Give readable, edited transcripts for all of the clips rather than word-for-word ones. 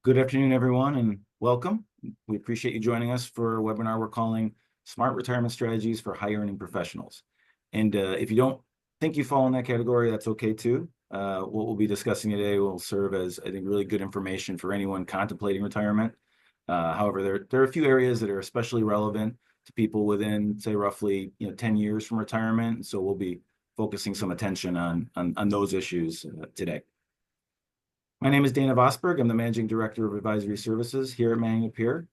Good afternoon, everyone, and welcome. We appreciate you joining us for a webinar we're calling Smart Retirement Strategies for High Earning Professionals. And if you don't think you fall in that category, that's okay too. What we'll be discussing today will serve as, I think, really good information for anyone contemplating retirement. However, there are a few areas that are especially relevant to people within, say, roughly 10 years from retirement. And so we'll be focusing some attention on those issues today. My name is Dana Vosberg. I'm the Managing Director of Advisory Services here at Manning & Peer.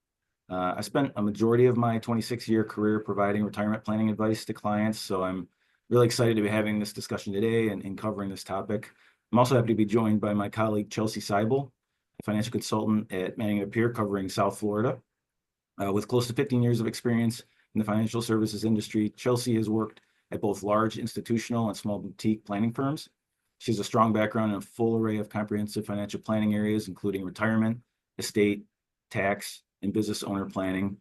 I spent a majority of my 26-year career providing retirement planning advice to clients, so I'm really excited to be having this discussion today and covering this topic. I'm also happy to be joined by my colleague, Chelsea Seibel, a financial consultant at Manning & Peer covering South Florida. With close to 15 years of experience in the financial services industry, Chelsea has worked at both large institutional and small boutique planning firms. She has a strong background in a full array of comprehensive financial planning areas, including retirement, estate, tax, and business owner planning.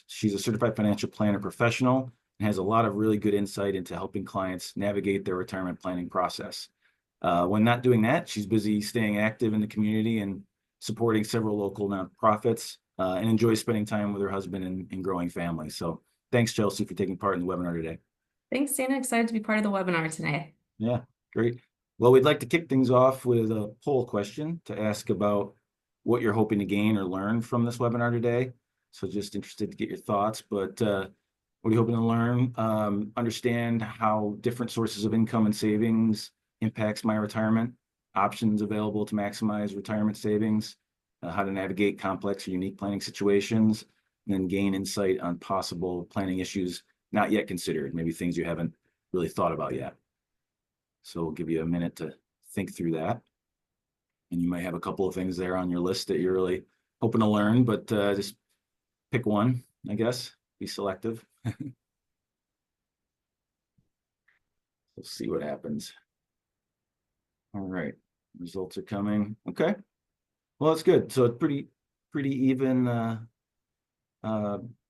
She's a certified financial planner professional and has a lot of really good insight into helping clients navigate their retirement planning process. When not doing that, she's busy staying active in the community and supporting several local nonprofits and enjoys spending time with her husband and growing family. So thanks, Chelsea, for taking part in the webinar today. Thanks, Dana. Excited to be part of the webinar today. Yeah, great. Well, we'd like to kick things off with a poll question to ask about what you're hoping to gain or learn from this webinar today. So just interested to get your thoughts, but what are you hoping to learn? Understand how different sources of income and savings impacts my retirement, options available to maximize retirement savings, how to navigate complex or unique planning situations, and then gain insight on possible planning issues not yet considered, maybe things you haven't really thought about yet. So we'll give you a minute to think through that. And you might have a couple of things there on your list that you're really hoping to learn, but just pick one, I guess. Be selective. We'll see what happens. All right, results are coming. Okay, well, that's good. So it's pretty even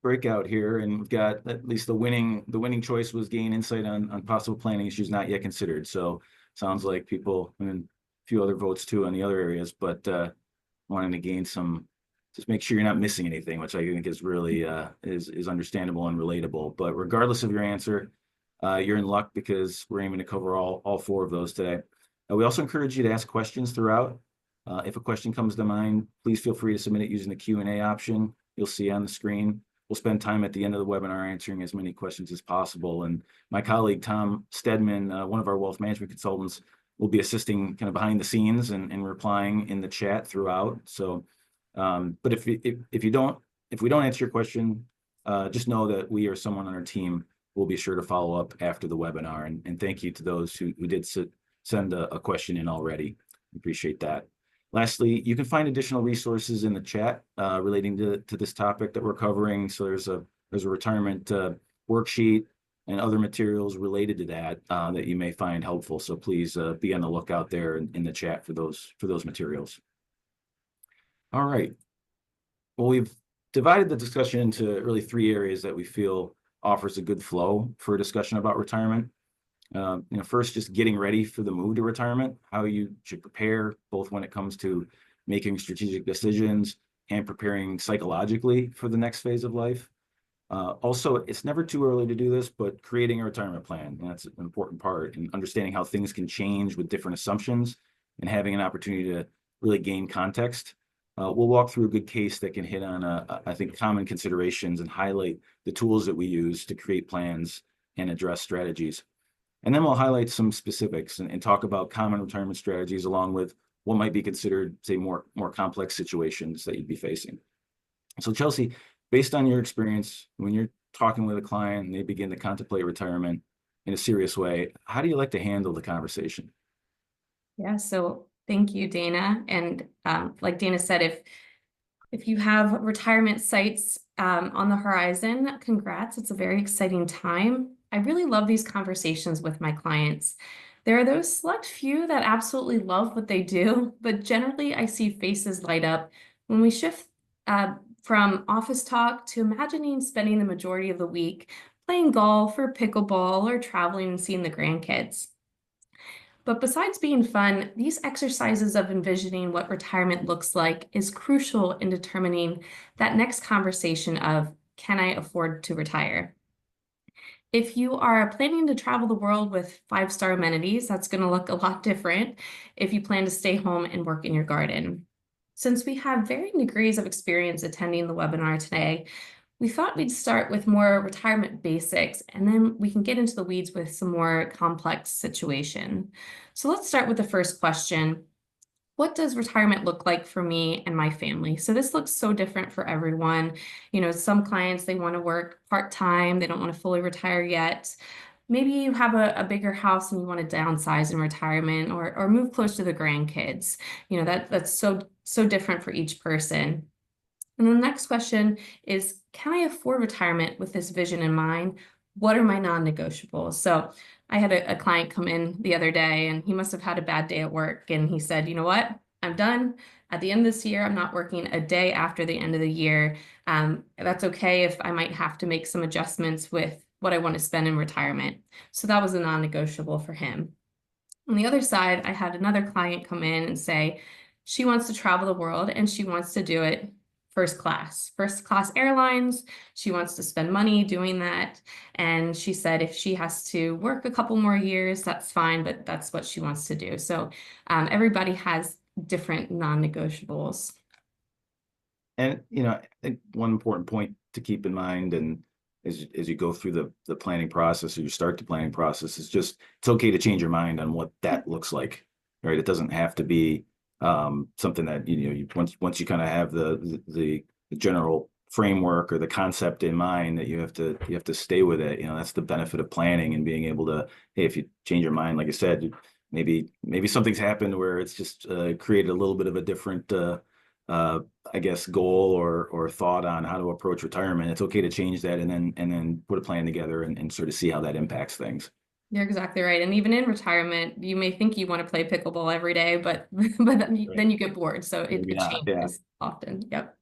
breakout here, and we've got at least the winning choice was gain insight on possible planning issues not yet considered. So sounds like people, and a few other votes too on the other areas, but wanting to gain some, just make sure you're not missing anything, which I think is really is understandable and relatable. But regardless of your answer, you're in luck because we're aiming to cover all four of those today. We also encourage you to ask questions throughout. If a question comes to mind, please feel free to submit it using the Q&A option you'll see on the screen. We'll spend time at the end of the webinar answering as many questions as possible. And my colleague, Tom Stedman, one of our wealth management consultants, will be assisting kind of behind the scenes and replying in the chat throughout. So, but if we don't answer your question, just know that we or someone on our team will be sure to follow up after the webinar. And thank you to those who did send a question in already. Appreciate that. Lastly, you can find additional resources in the chat relating to this topic that we're covering. So there's a retirement worksheet and other materials related to that that you may find helpful. So please be on the lookout there in the chat for those materials. All right. Well, we've divided the discussion into really three areas that we feel offers a good flow for a discussion about retirement. First, just getting ready for the move to retirement, how you should prepare, both when it comes to making strategic decisions and preparing psychologically for the next phase of life. Also, it's never too early to do this, but creating a retirement plan, and that's an important part, and understanding how things can change with different assumptions and having an opportunity to really gain context. We'll walk through a good case that can hit on, I think, common considerations and highlight the tools that we use to create plans and address strategies. And then we'll highlight some specifics and talk about common retirement strategies along with what might be considered, say, more complex situations that you'd be facing. So Chelsea, based on your experience, when you're talking with a client and they begin to contemplate retirement in a serious way, how do you like to handle the conversation? Yeah, so thank you, Dana. And like Dana said, if you have retirement sights on the horizon, congrats. It's a very exciting time. I really love these conversations with my clients. There are those select few that absolutely love what they do, but generally I see faces light up when we shift from office talk to imagining spending the majority of the week playing golf or pickleball or traveling and seeing the grandkids. But besides being fun, these exercises of envisioning what retirement looks like is crucial in determining that next conversation of, can I afford to retire? If you are planning to travel the world with five-star amenities, that's going to look a lot different if you plan to stay home and work in your garden. Since we have varying degrees of experience attending the webinar today, we thought we'd start with more retirement basics, and then we can get into the weeds with some more complex situation. So let's start with the first question. What does retirement look like for me and my family? So this looks so different for everyone. You know, some clients, they want to work part-time. They don't want to fully retire yet. Maybe you have a bigger house and you want to downsize in retirement or move close to the grandkids. You know, that's so different for each person. And the next question is, can I afford retirement with this vision in mind? What are my non-negotiables? So I had a client come in the other day and he must have had a bad day at work. And he said, you know what? I'm done. At the end of this year, I'm not working a day after the end of the year. That's okay if I might have to make some adjustments with what I want to spend in retirement. So that was a non-negotiable for him. On the other side, I had another client come in and say she wants to travel the world and she wants to do it first class airlines. She wants to spend money doing that. And she said if she has to work a couple more years, that's fine, but that's what she wants to do. So everybody has different non-negotiables. And, I think one important point to keep in mind, and as you go through the planning process, or you start the planning process, is just, it's okay to change your mind on what that looks like, right? It doesn't have to be something that, once you kind of have the general framework or the concept in mind, that you have to stay with it. That's the benefit of planning and being able to, hey, if you change your mind, like I said, maybe something's happened where it's just created a little bit of a different I guess goal or thought on how to approach retirement. It's okay to change that and then put a plan together and sort of see how that impacts things. You're exactly right. And even in retirement, you may think you want to play pickleball every day, but then you get bored. So it Maybe not. Yeah. changes often. Yep.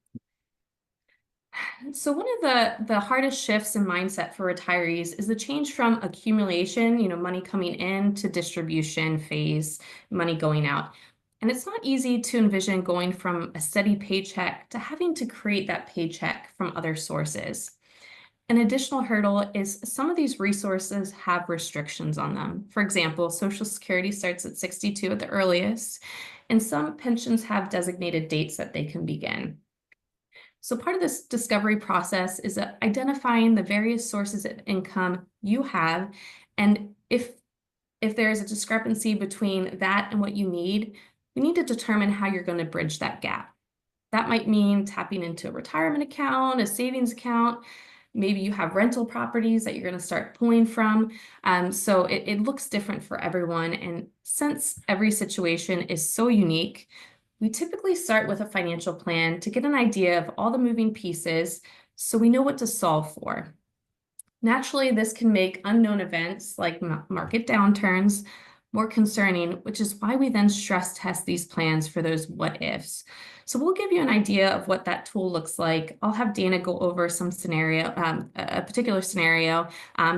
So one of the hardest shifts in mindset for retirees is the change from accumulation, money coming in, to distribution phase, money going out. And it's not easy to envision going from a steady paycheck to having to create that paycheck from other sources. An additional hurdle is some of these resources have restrictions on them. For example, Social Security starts at 62 at the earliest, and some pensions have designated dates that they can begin. So part of this discovery process is identifying the various sources of income you have, and if there is a discrepancy between that and what you need, we need to determine how you're going to bridge that gap. That might mean tapping into a retirement account, a savings account. Maybe you have rental properties that you're going to start pulling from. So it looks different for everyone. And since every situation is so unique, we typically start with a financial plan to get an idea of all the moving pieces so we know what to solve for. Naturally, this can make unknown events like market downturns more concerning, which is why we then stress test these plans for those what ifs. So we'll give you an idea of what that tool looks like. I'll have Dana go over some scenario, a particular scenario.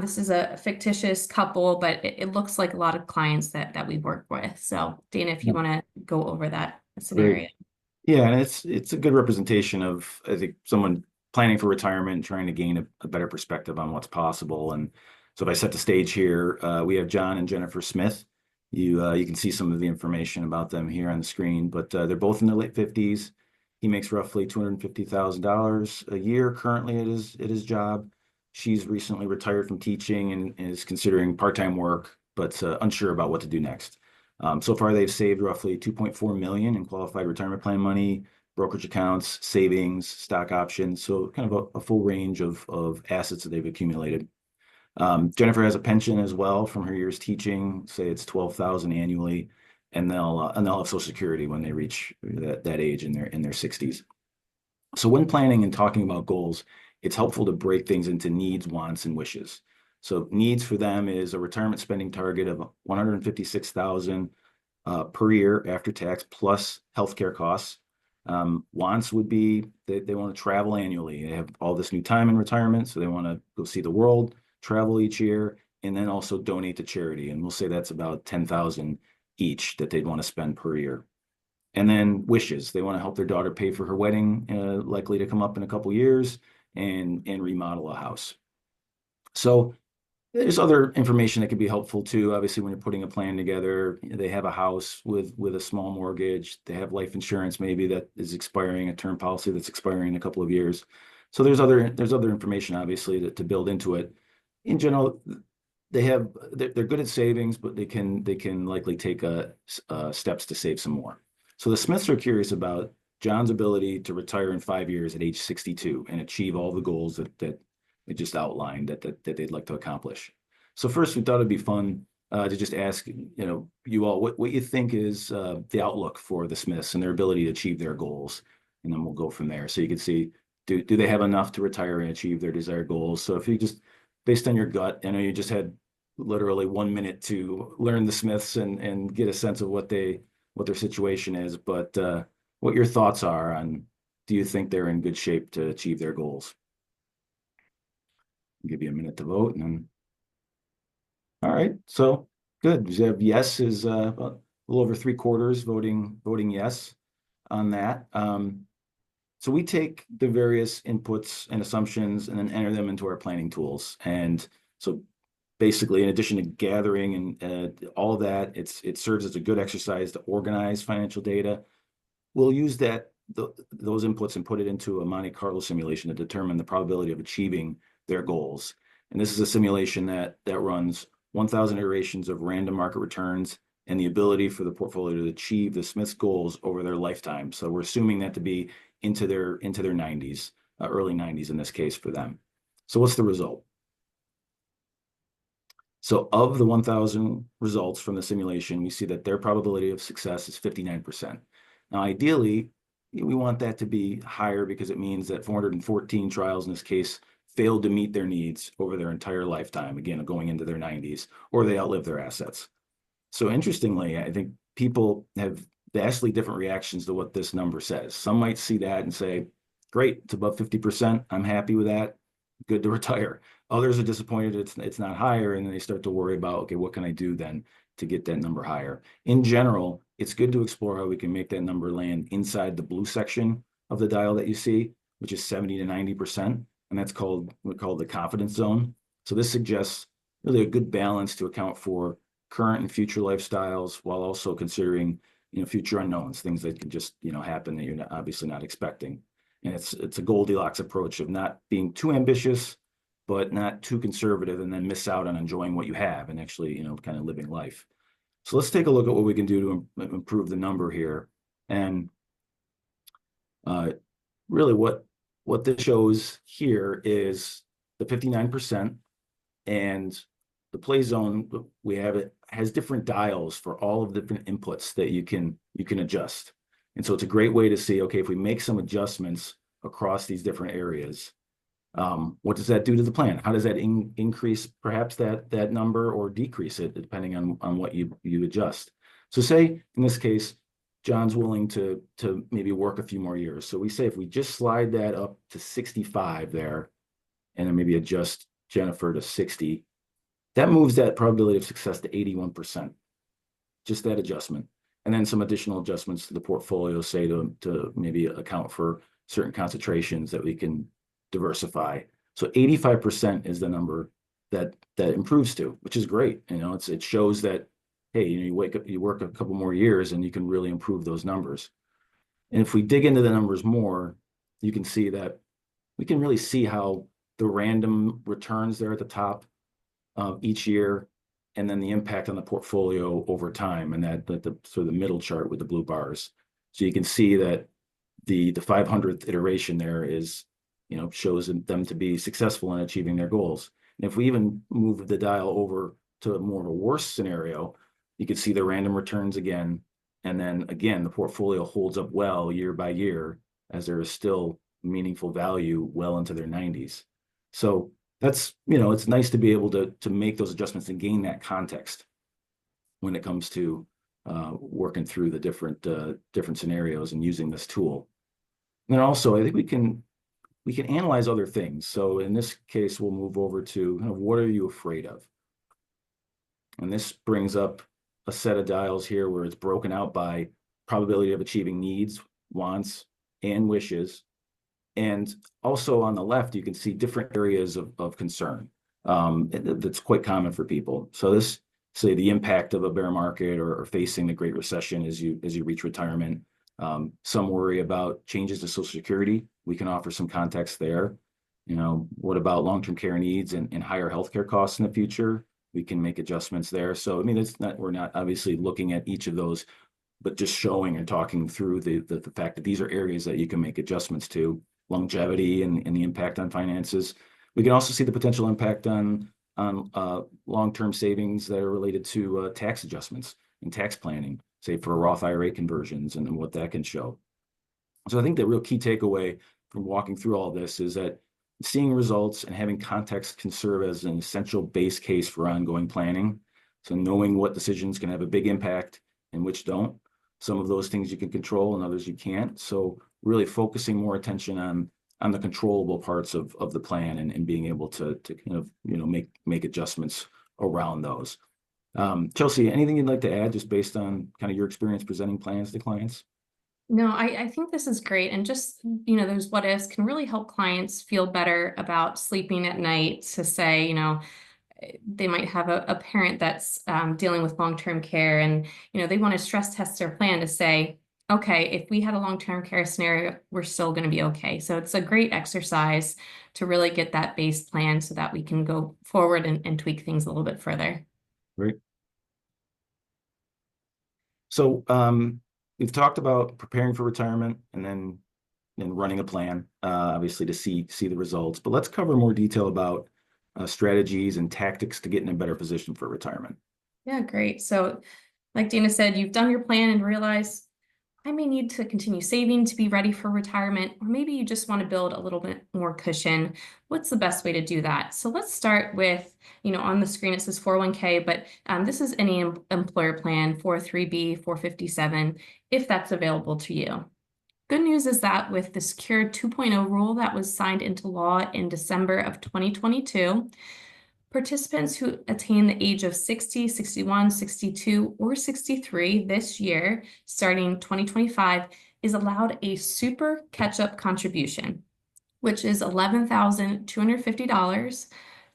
This is a fictitious couple, but it looks like a lot of clients that we work with. So Dana, if you want to go over that scenario. Great. Yeah, and it's a good representation of, I think, someone planning for retirement and trying to gain a better perspective on what's possible. And so if I set the stage here, we have John and Jennifer Smith. You can see some of the information about them here on the screen, but they're both in their late 50s. He makes roughly $250,000 a year currently at his job. She's recently retired from teaching and is considering part-time work, but unsure about what to do next. So far, they've saved roughly 2.4 million in qualified retirement plan money, brokerage accounts, savings, stock options. So kind of a full range of assets that they've accumulated. Jennifer has a pension as well from her years teaching. Say it's 12,000 annually, and they'll have Social Security when they reach that age in their 60s. So when planning and talking about goals, it's helpful to break things into needs, wants, and wishes. So needs for them is a retirement spending target of 156,000 per year after tax plus healthcare costs. Wants would be they want to travel annually. They have all this new time in retirement, so they want to go see the world, travel each year, and then also donate to charity. And we'll say that's about 10,000 each that they'd want to spend per year. And then wishes, they want to help their daughter pay for her wedding, likely to come up in a couple years, and remodel a house. So there's other information that can be helpful too. Obviously, when you're putting a plan together, they have a house with a small mortgage. They have life insurance maybe that is expiring, a term policy that's expiring in a couple of years. So there's other information obviously to build into it. In general, they're good at savings, but they can likely take steps to save some more. So the Smiths are curious about John's ability to retire in 5 years at age 62 and achieve all the goals that they just outlined that they'd like to accomplish. So first, we thought it'd be fun to just ask, you all what you think is the outlook for the Smiths and their ability to achieve their goals, and then we'll go from there. So you can see, do they have enough to retire and achieve their desired goals? So if you just, based on your gut, I know you just had literally 1 minute to learn the Smiths and get a sense of what their situation is, but what your thoughts are on, do you think they're in good shape to achieve their goals? I'll give you a minute to vote, and then. All right, so good. We have yes is about a little over 3/4 voting yes on that. So we take the various inputs and assumptions and then enter them into our planning tools. And so basically, in addition to gathering and all of that, it serves as a good exercise to organize financial data. We'll use those inputs and put it into a Monte Carlo simulation to determine the probability of achieving their goals. And this is a simulation that runs 1,000 iterations of random market returns and the ability for the portfolio to achieve the Smiths goals over their lifetime. So we're assuming that to be into their 90s, early 90s in this case for them. So what's the result? So of the 1,000 results from the simulation, we see that their probability of success is 59%. Now, ideally, we want that to be higher because it means that 414 trials in this case failed to meet their needs over their entire lifetime, again, going into their 90s, or they outlive their assets. So interestingly, I think people have vastly different reactions to what this number says. Some might see that and say, great, it's above 50%. I'm happy with that. Good to retire. Others are disappointed it's not higher, and then they start to worry about, okay, what can I do then to get that number higher? In general, it's good to explore how we can make that number land inside the blue section of the dial that you see, which is 70 to 90%. And that's we call the confidence zone. So this suggests really a good balance to account for current and future lifestyles while also considering, future unknowns, things that can just, happen that you're obviously not expecting. And it's a Goldilocks approach of not being too ambitious, but not too conservative, and then miss out on enjoying what you have and actually, kind of living life. So let's take a look at what we can do to improve the number here. And really what this shows here is the 59%, and the play zone we have, it has different dials for all of the different inputs that you can adjust. And so it's a great way to see, okay, if we make some adjustments across these different areas, what does that do to the plan? How does that increase perhaps that number, or decrease it depending on what you adjust? So say in this case, John's willing to maybe work a few more years. So we say if we just slide that up to 65 there, and then maybe adjust Jennifer to 60, that moves that probability of success to 81%. Just that adjustment. And then some additional adjustments to the portfolio, say to maybe account for certain concentrations that we can diversify. So 85% is the number that improves to, which is great. It shows that, hey, you work a couple more years and you can really improve those numbers. And if we dig into the numbers more, you can see that we can really see how the random returns there at the top of each year, and then the impact on the portfolio over time, and that the sort of the middle chart with the blue bars. So you can see that the 500th iteration there is, shows them to be successful in achieving their goals. And if we even move the dial over to more of a worse scenario, you can see the random returns again. And then again, the portfolio holds up well year by year as there is still meaningful value well into their 90s. So that's, it's nice to be able to make those adjustments and gain that context when it comes to working through the different scenarios and using this tool. And then also, I think we can analyze other things. So in this case, we'll move over to what are you afraid of? And this brings up a set of dials here where it's broken out by probability of achieving needs, wants, and wishes. And also on the left, you can see different areas of concern. That's quite common for people. So this, say, the impact of a bear market or facing the Great Recession as you reach retirement. Some worry about changes to Social Security. We can offer some context there. What about long-term care needs and higher healthcare costs in the future? We can make adjustments there. So, I mean, we're not obviously looking at each of those, but just showing and talking through the fact that these are areas that you can make adjustments to. Longevity and the impact on finances. We can also see the potential impact on long-term savings that are related to tax adjustments and tax planning, say for Roth IRA conversions and what that can show. So I think the real key takeaway from walking through all this is that seeing results and having context can serve as an essential base case for ongoing planning. So knowing what decisions can have a big impact and which don't. Some of those things you can control and others you can't. So really focusing more attention on the controllable parts of the plan and being able to kind of make adjustments around those. Chelsea, anything you'd like to add just based on kind of your experience presenting plans to clients? No, I think this is great. And just, those what ifs can really help clients feel better about sleeping at night to say, they might have a parent that's dealing with long-term care and, they want to stress test their plan to say, okay, if we had a long-term care scenario, we're still going to be okay. So it's a great exercise to really get that base plan so that we can go forward and tweak things a little bit further. Great. So we've talked about preparing for retirement and then running a plan, obviously to see the results. But let's cover more detail about strategies and tactics to get in a better position for retirement. Yeah, great. So like Dana said, you've done your plan and realized I may need to continue saving to be ready for retirement, or maybe you just want to build a little bit more cushion. What's the best way to do that? So let's start with, on the screen it says 401k, but this is any employer plan, 403b, 457, if that's available to you. Good news is that with the Secure 2.0 rule that was signed into law in December of 2022, participants who attain the age of 60, 61, 62, or 63 this year, starting 2025, is allowed a super catch-up contribution, which is $11,250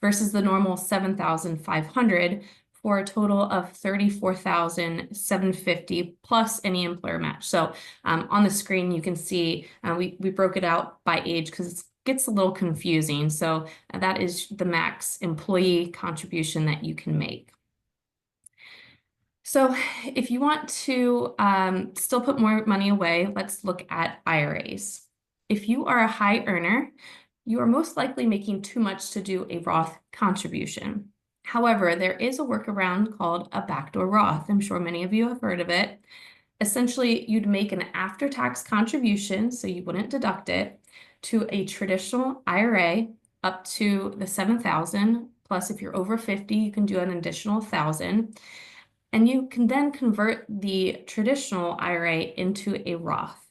versus the normal $7,500 for a total of $34,750 plus any employer match. So on the screen, you can see we broke it out by age because it gets a little confusing. So that is the max employee contribution that you can make. So if you want to still put more money away, let's look at IRAs. If you are a high earner, you are most likely making too much to do a Roth contribution. However, there is a workaround called a backdoor Roth. I'm sure many of you have heard of it. Essentially, you'd make an after-tax contribution, so you wouldn't deduct it, to a traditional IRA up to the $7,000, plus if you're over 50, you can do an additional $1,000. And you can then convert the traditional IRA into a Roth.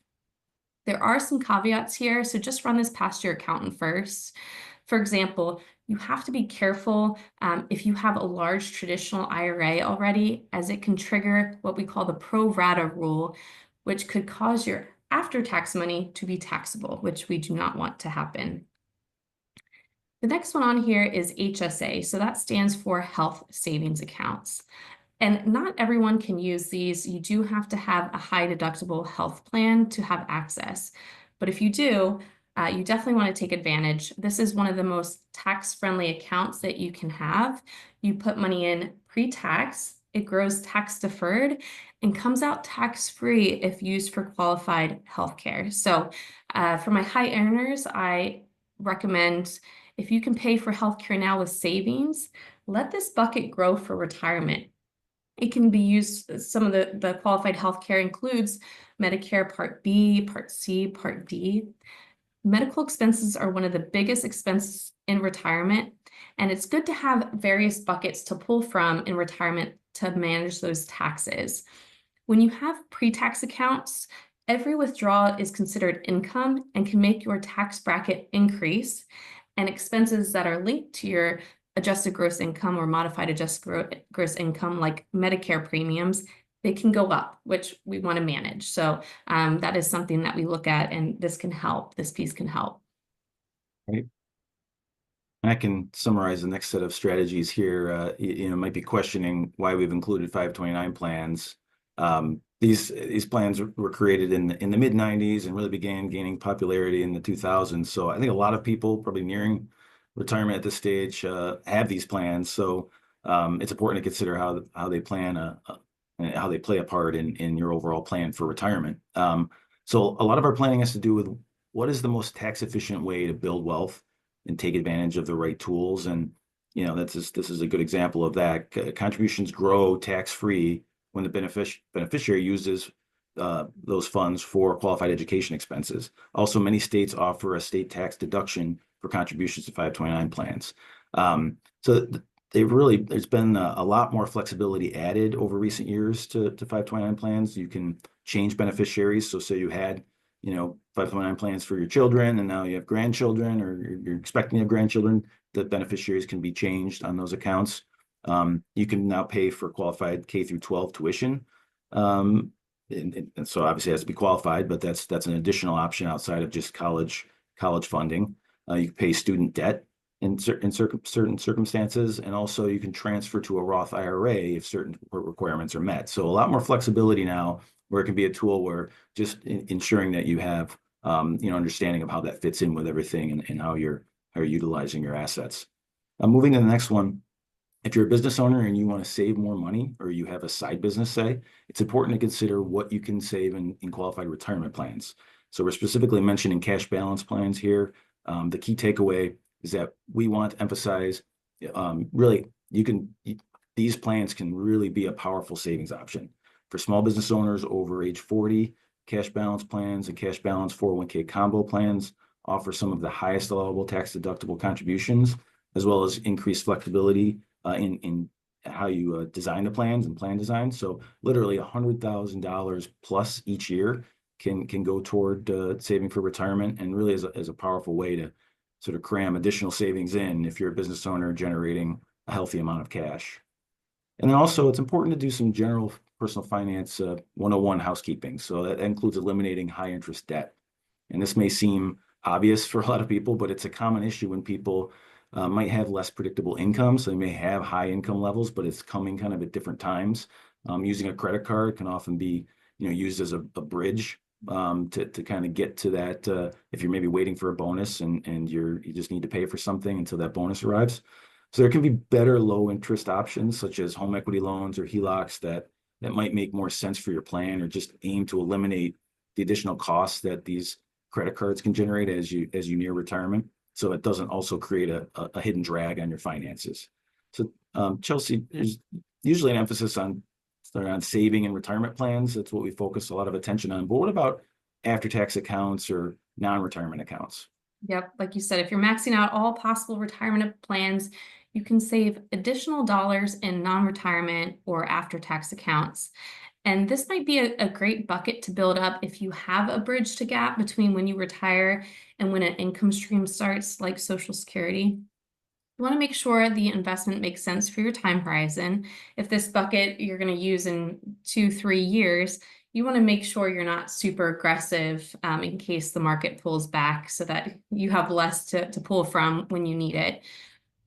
There are some caveats here, so just run this past your accountant first. For example, you have to be careful if you have a large traditional IRA already, as it can trigger what we call the pro rata rule, which could cause your after-tax money to be taxable, which we do not want to happen. The next one on here is HSA, so that stands for Health Savings Accounts. And not everyone can use these. You do have to have a high deductible health plan to have access. But if you do, you definitely want to take advantage. This is one of the most tax-friendly accounts that you can have. You put money in pre-tax, it grows tax-deferred, and comes out tax-free if used for qualified healthcare. So for my high earners, I recommend if you can pay for healthcare now with savings, let this bucket grow for retirement. It can be used, some of the qualified healthcare includes Medicare Part B, Part C, Part D. Medical expenses are one of the biggest expenses in retirement, and it's good to have various buckets to pull from in retirement to manage those taxes. When you have pre-tax accounts, every withdrawal is considered income and can make your tax bracket increase, and expenses that are linked to your adjusted gross income or modified adjusted gross income, like Medicare premiums, they can go up, which we want to manage. So that is something that we look at, and this can help. This piece can help. Right. I can summarize the next set of strategies here. You know, might be questioning why we've included 529 plans. These plans were created in the mid 90s and really began gaining popularity in the 2000s. So I think a lot of people probably nearing retirement at this stage have these plans. So it's important to consider how they plan and how they play a part in your overall plan for retirement. So a lot of our planning has to do with what is the most tax efficient way to build wealth and take advantage of the right tools. And, you know, this is a good example of that. Contributions grow tax-free when the beneficiary uses those funds for qualified education expenses. Also, many states offer a state tax deduction for contributions to 529 plans. So there's been a lot more flexibility added over recent years to 529 plans. You can change beneficiaries. So say you had, you know, 529 plans for your children, and now you have grandchildren, or you're expecting to have grandchildren, the beneficiaries can be changed on those accounts. You can now pay for qualified K through 12 tuition. And so obviously it has to be qualified, but that's an additional option outside of just college funding. You can pay student debt in certain circumstances, and also you can transfer to a Roth IRA if certain requirements are met. So a lot more flexibility now, where it can be a tool where just ensuring that you have you know, understanding of how that fits in with everything, and how you're utilizing your assets. Moving to the next one. If you're a business owner and you want to save more money, or you have a side business, say, it's important to consider what you can save in qualified retirement plans. So we're specifically mentioning cash balance plans here. The key takeaway is that we want to emphasize really these plans can really be a powerful savings option. For small business owners over age 40, cash balance plans and cash balance 401k combo plans offer some of the highest allowable tax deductible contributions, as well as increased flexibility in how you design the plans and plan design. So literally $100,000 plus each year can go toward saving for retirement, and really is a powerful way to sort of cram additional savings in if you're a business owner generating a healthy amount of cash. And then also, it's important to do some general personal finance 101 housekeeping. So that includes eliminating high interest debt. And this may seem obvious for a lot of people, but it's a common issue when people might have less predictable income. So they may have high income levels, but it's coming kind of at different times. Using a credit card can often be, you know, used as a bridge to kind of get to that if you're maybe waiting for a bonus and you just need to pay for something until that bonus arrives. So there can be better low interest options, such as home equity loans or HELOCs that might make more sense for your plan, or just aim to eliminate the additional costs that these credit cards can generate as you near retirement. So it doesn't also create a hidden drag on your finances. So Chelsea, there's usually an emphasis on saving and retirement plans. That's what we focus a lot of attention on. But what about after-tax accounts or non-retirement accounts? Yep, like you said, if you're maxing out all possible retirement plans, you can save additional dollars in non-retirement or after-tax accounts. And this might be a great bucket to build up if you have a bridge to gap between when you retire and when an income stream starts, like Social Security. You want to make sure the investment makes sense for your time horizon. If this bucket you're going to use in 2-3 years, you want to make sure you're not super aggressive in case the market pulls back, so that you have less to pull from when you need it.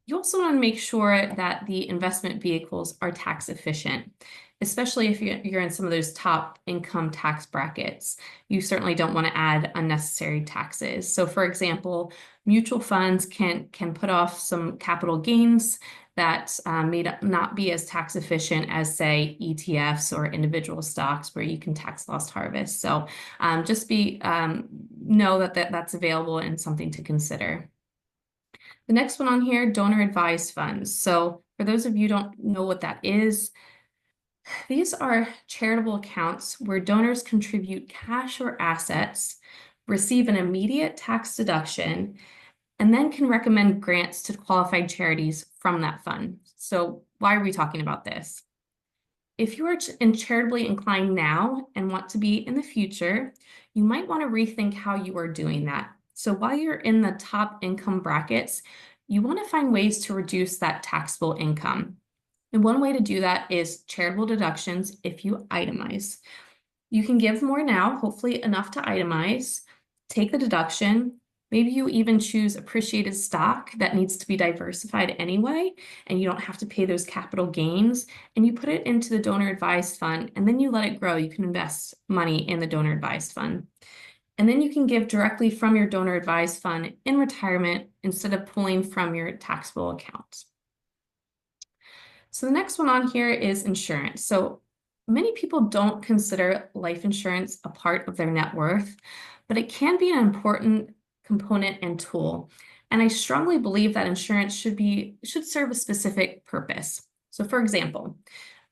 You also want to make sure that the investment vehicles are tax efficient, especially if you're in some of those top income tax brackets. You certainly don't want to add unnecessary taxes. So for example, mutual funds can put off some capital gains that may not be as tax efficient as, say, ETFs or individual stocks, where you can tax loss harvest. So just know that that's available and something to consider. The next one on here, donor advised funds. So for those of you who don't know what that is, these are charitable accounts where donors contribute cash or assets, receive an immediate tax deduction, and then can recommend grants to qualified charities from that fund. So why are we talking about this? If you are charitably inclined now and want to be in the future, you might want to rethink how you are doing that. So while you're in the top income brackets, you want to find ways to reduce that taxable income. And one way to do that is charitable deductions if you itemize. You can give more now, hopefully enough to itemize, take the deduction. Maybe you even choose appreciated stock that needs to be diversified anyway, and you don't have to pay those capital gains, and you put it into the donor advised fund, and then you let it grow. You can invest money in the donor advised fund. And then you can give directly from your donor advised fund in retirement instead of pulling from your taxable account. So the next one on here is insurance. So many people don't consider life insurance a part of their net worth, but it can be an important component and tool. And I strongly believe that insurance should serve a specific purpose. So for example,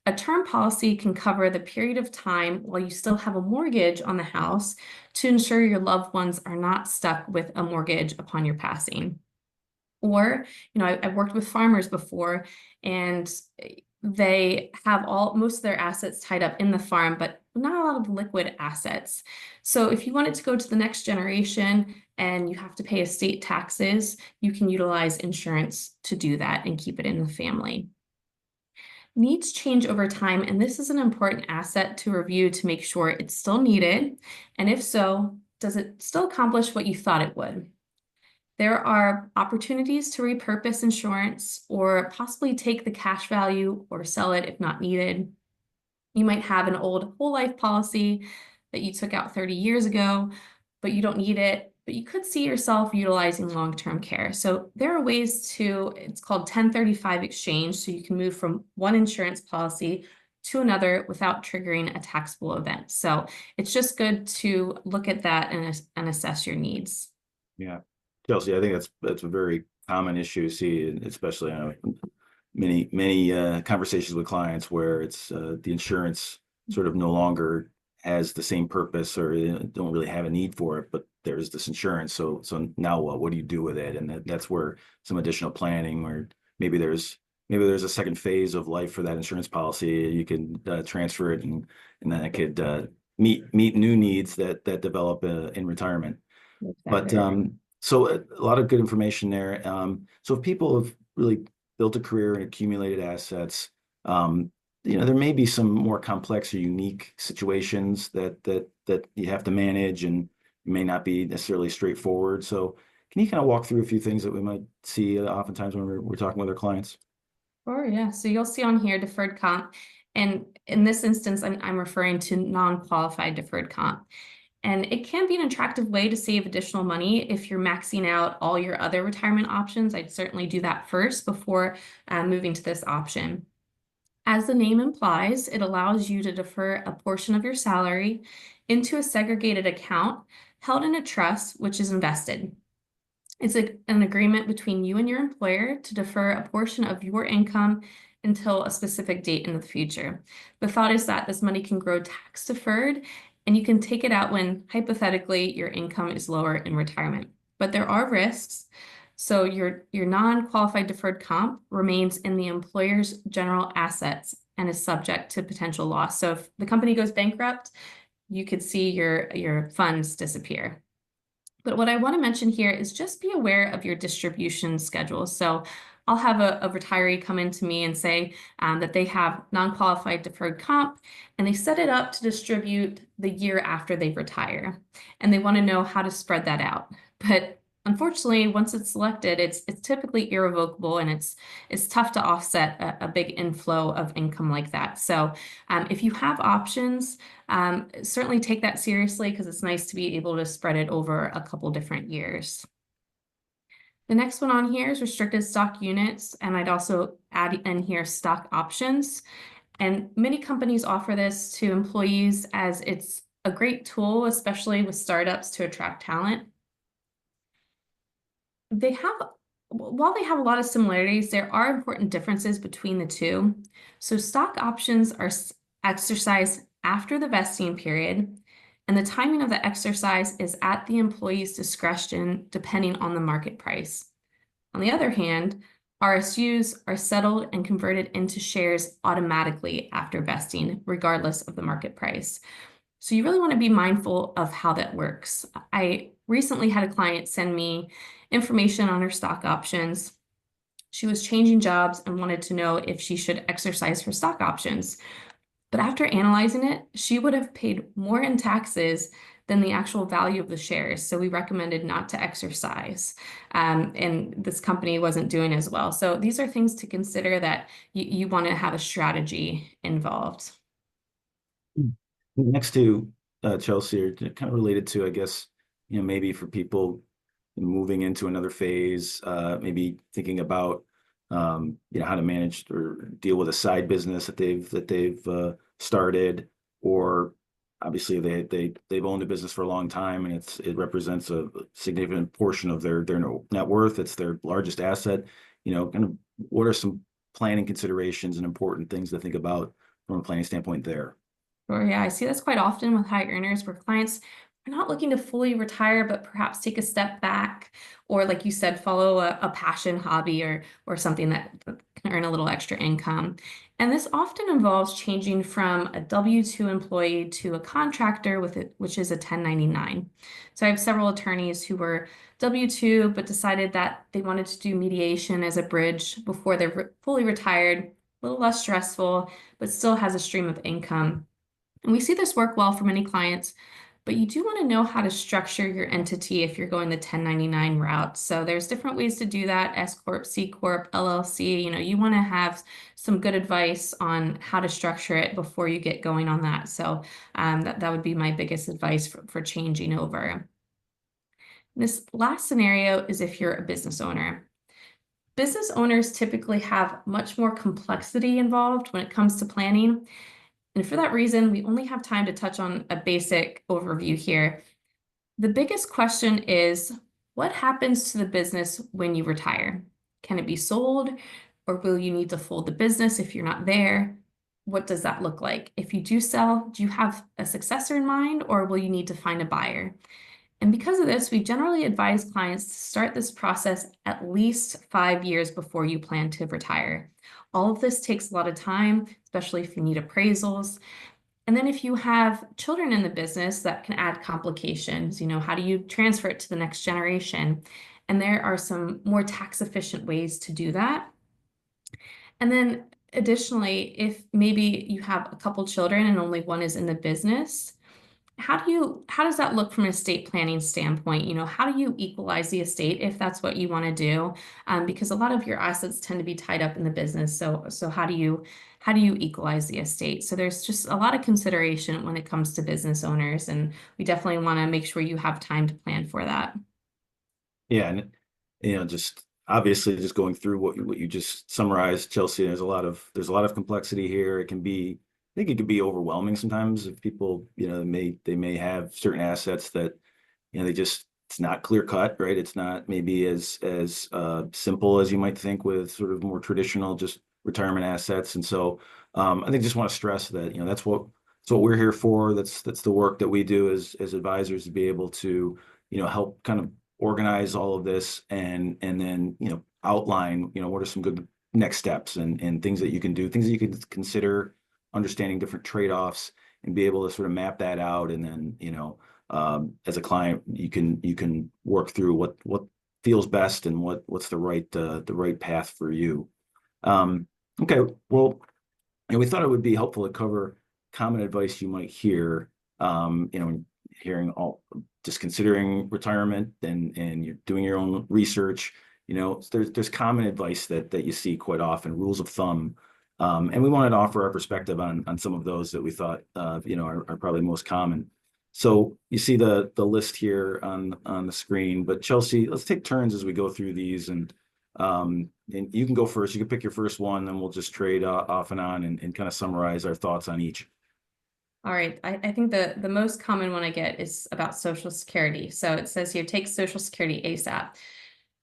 a term policy can cover the period of time while you still have a mortgage on the house to ensure your loved ones are not stuck with a mortgage upon your passing. Or, I've worked with farmers before, and they have most of their assets tied up in the farm, but not a lot of liquid assets. So if you wanted to go to the next generation and you have to pay estate taxes, you can utilize insurance to do that and keep it in the family. Needs change over time, and this is an important asset to review to make sure it's still needed. And if so, does it still accomplish what you thought it would? There are opportunities to repurpose insurance or possibly take the cash value or sell it if not needed. You might have an old whole life policy that you took out 30 years ago, but you don't need it, but you could see yourself utilizing long-term care. So there are ways it's called 1035 exchange, so you can move from one insurance policy to another without triggering a taxable event. So it's just good to look at that and assess your needs. Yeah. Chelsea, I think that's a very common issue to see, especially on many conversations with clients where it's the insurance sort of no longer has the same purpose, or don't really have a need for it, but there's this insurance. So now what do you do with it? And that's where some additional planning, or maybe there's a second phase of life for that insurance policy. You can transfer it, and then it could meet new needs that develop in retirement. But so a lot of good information there. So if people have really built a career and accumulated assets, there may be some more complex or unique situations that you have to manage, and may not be necessarily straightforward. So can you kind of walk through a few things that we might see oftentimes when we're talking with our clients? Sure, yeah. So you'll see on here deferred comp. And in this instance, I'm referring to non-qualified deferred comp. And it can be an attractive way to save additional money if you're maxing out all your other retirement options. I'd certainly do that first before moving to this option. As the name implies, it allows you to defer a portion of your salary into a segregated account held in a trust, which is invested. It's an agreement between you and your employer to defer a portion of your income until a specific date in the future. The thought is that this money can grow tax deferred, and you can take it out when hypothetically your income is lower in retirement. But there are risks. So your non-qualified deferred comp remains in the employer's general assets and is subject to potential loss. So if the company goes bankrupt, you could see your funds disappear. But what I want to mention here is just be aware of your distribution schedule. So I'll have a retiree come into me and say that they have non-qualified deferred comp, and they set it up to distribute the year after they retire. And they want to know how to spread that out. But unfortunately, once it's selected, it's typically irrevocable, and it's tough to offset a big inflow of income like that. So if you have options, certainly take that seriously, because it's nice to be able to spread it over a couple different years. The next one on here is restricted stock units, and I'd also add in here stock options. And many companies offer this to employees as it's a great tool, especially with startups, to attract talent. While they have a lot of similarities, there are important differences between the two. So stock options are exercised after the vesting period, and the timing of the exercise is at the employee's discretion, depending on the market price. On the other hand, RSUs are settled and converted into shares automatically after vesting, regardless of the market price. So you really want to be mindful of how that works. I recently had a client send me information on her stock options, She was changing jobs and wanted to know if she should exercise her stock options. But after analyzing it, she would have paid more in taxes than the actual value of the shares. So we recommended not to exercise. And this company wasn't doing as well. So these are things to consider that you want to have a strategy involved. Next to Chelsea, or kind of related to, I guess, maybe for people moving into another phase, maybe thinking about how to manage or deal with a side business that they've started, or obviously they've owned a business for a long time and it represents a significant portion of their net worth. It's their largest asset. Kind of what are some planning considerations and important things to think about from a planning standpoint there? Sure, yeah, I see this quite often with high earners where clients are not looking to fully retire, but perhaps take a step back, or like you said, follow a passion hobby or something that can earn a little extra income. And this often involves changing from a W-2 employee to a contractor with it, which is a 1099. So I have several attorneys who were W-2, but decided that they wanted to do mediation as a bridge before they're fully retired, a little less stressful, but still has a stream of income. And we see this work well for many clients, but you do want to know how to structure your entity if you're going the 1099 route. So there's different ways to do that: S Corp, C Corp, LLC. You want to have some good advice on how to structure it before you get going on that. So that would be my biggest advice for changing over. This last scenario is if you're a business owner. Business owners typically have much more complexity involved when it comes to planning. And for that reason, we only have time to touch on a basic overview here. The biggest question is, what happens to the business when you retire? Can it be sold, or will you need to fold the business if you're not there? What does that look like? If you do sell, do you have a successor in mind, or will you need to find a buyer? And because of this, we generally advise clients to start this process at least 5 years before you plan to retire. All of this takes a lot of time, especially if you need appraisals. And then if you have children in the business, that can add complications. How do you transfer it to the next generation? And there are some more tax efficient ways to do that. And then additionally, if maybe you have a couple children and only one is in the business, how does that look from an estate planning standpoint? How do you equalize the estate if that's what you want to do? Because a lot of your assets tend to be tied up in the business. So how do you equalize the estate? So there's just a lot of consideration when it comes to business owners, and we definitely want to make sure you have time to plan for that. Yeah, and just obviously just going through what you just summarized, Chelsea, there's a lot of complexity here. I think it can be overwhelming sometimes if people, they may have certain assets that, it's not clear cut, right? It's not maybe as simple as you might think with sort of more traditional just retirement assets. And so I think just want to stress that, that's what we're here for. That's the work that we do as advisors, to be able to, help kind of organize all of this and then, outline, what are some good next steps and things that you can do, things that you can consider, understanding different trade-offs, and be able to sort of map that out. And then, as a client, you can work through what feels best and what's the right path for you. Okay, well, we thought it would be helpful to cover common advice you might hear, hearing just considering retirement and you're doing your own research. There's common advice that you see quite often, rules of thumb. And we wanted to offer our perspective on some of those that we thought, are probably most common. So you see the list here on the screen, but Chelsea, let's take turns as we go through these, and you can go first. You can pick your first one, then we'll just trade off and on and kind of summarize our thoughts on each. All right, I think the most common one I get is about Social Security. So it says here, take Social Security ASAP.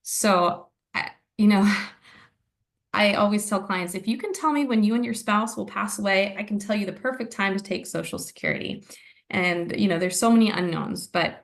So, I always tell clients, if you can tell me when you and your spouse will pass away, I can tell you the perfect time to take Social Security. And, there's so many unknowns, but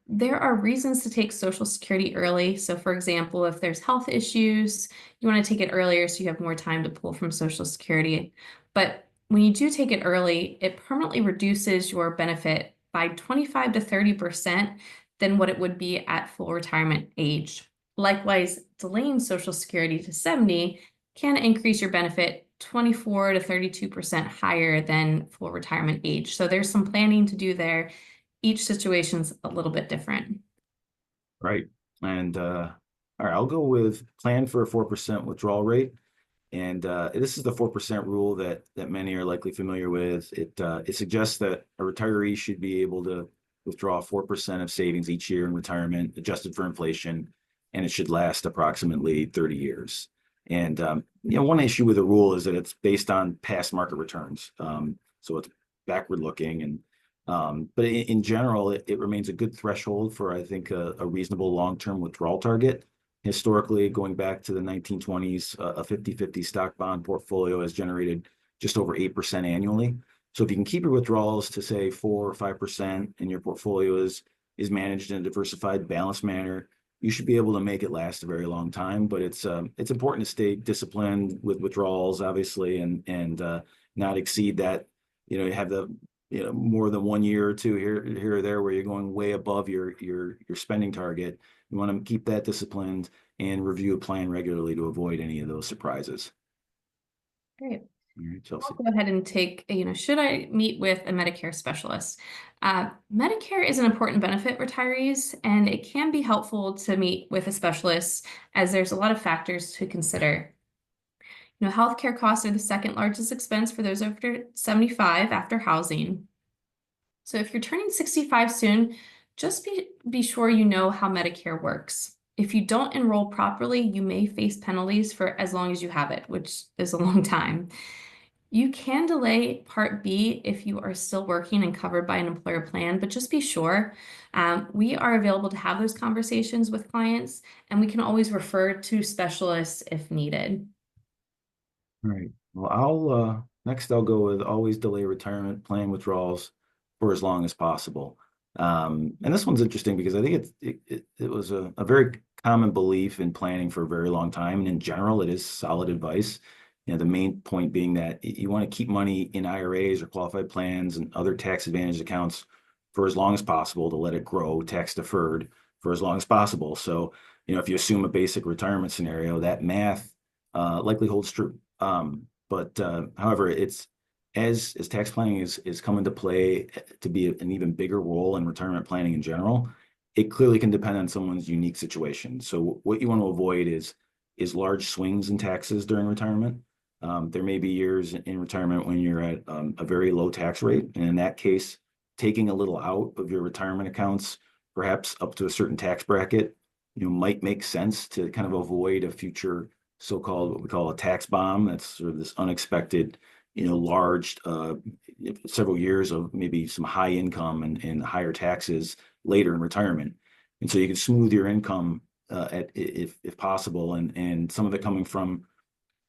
there are reasons to take Social Security early. So for example, if there's health issues, you want to take it earlier so you have more time to pull from Social Security. But when you do take it early, it permanently reduces your benefit by 25 to 30% than what it would be at full retirement age. Likewise, delaying Social Security to 70 can increase your benefit 24 to 32% higher than full retirement age. So there's some planning to do there. Each situation's a little bit different. Right. And all right, I'll go with plan for a 4% withdrawal rate. And this is the 4% rule that many are likely familiar with. It suggests that a retiree should be able to withdraw 4% of savings each year in retirement, adjusted for inflation, and it should last approximately 30 years. And one issue with the rule is that it's based on past market returns. So it's backward looking, and but in general, it remains a good threshold for, I think, a reasonable long-term withdrawal target. Historically, going back to the 1920s, a 50-50 stock bond portfolio has generated just over 8% annually. So if you can keep your withdrawals to, say, 4 or 5%, and your portfolio is managed in a diversified, balanced manner, you should be able to make it last a very long time. But it's important to stay disciplined with withdrawals, obviously, and not exceed that. You have the more than 1 year or two here or there where you're going way above your spending target. You want to keep that disciplined and review a plan regularly to avoid any of those surprises. Great. All right, Chelsea. I'll go ahead and take, should I meet with a Medicare specialist? Medicare is an important benefit retirees, and it can be helpful to meet with a specialist as there's a lot of factors to consider. Healthcare costs are the second largest expense for those over 75 after housing. So if you're turning 65 soon, just be sure you know how Medicare works. If you don't enroll properly, you may face penalties for as long as you have it, which is a long time. You can delay Part B if you are still working and covered by an employer plan, but just be sure. We are available to have those conversations with clients, and we can always refer to specialists if needed. All right. Well, next I'll go with always delay retirement plan withdrawals for as long as possible. And this one's interesting because I think it was a very common belief in planning for a very long time. And in general, it is solid advice. The main point being that you want to keep money in IRAs or qualified plans and other tax advantage accounts for as long as possible to let it grow tax deferred for as long as possible. So, if you assume a basic retirement scenario, that math likely holds true. However, it's as tax planning is come into play to be an even bigger role in retirement planning in general, it clearly can depend on someone's unique situation. So what you want to avoid is large swings in taxes during retirement. There may be years in retirement when you're at a very low tax rate, and in that case, taking a little out of your retirement accounts, perhaps up to a certain tax bracket, might make sense to kind of avoid a future so-called what we call a tax bomb. That's sort of this unexpected, large several years of maybe some high income and higher taxes later in retirement. And so you can smooth your income if possible, and some of it coming from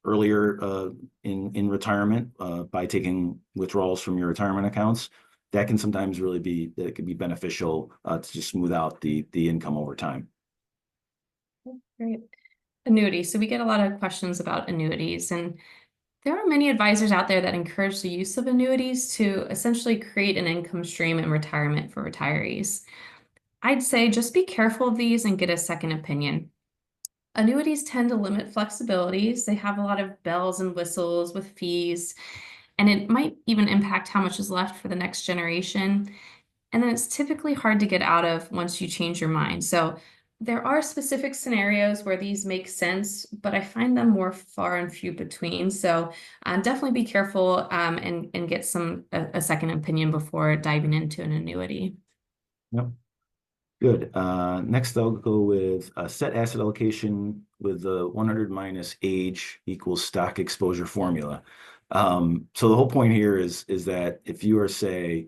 earlier in retirement by taking withdrawals from your retirement accounts. That can sometimes really be beneficial to just smooth out the income over time. Great. Annuities. So we get a lot of questions about annuities, and there are many advisors out there that encourage the use of annuities to essentially create an income stream in retirement for retirees. I'd say just be careful of these and get a second opinion. Annuities tend to limit flexibilities. They have a lot of bells and whistles with fees, and it might even impact how much is left for the next generation. And then it's typically hard to get out of once you change your mind. So there are specific scenarios where these make sense, but I find them more far and few between. So definitely be careful and get a second opinion before diving into an annuity. Yep. Good. Next, I'll go with a set asset allocation with the 100 minus age equals stock exposure formula. So the whole point here is that if you are, say,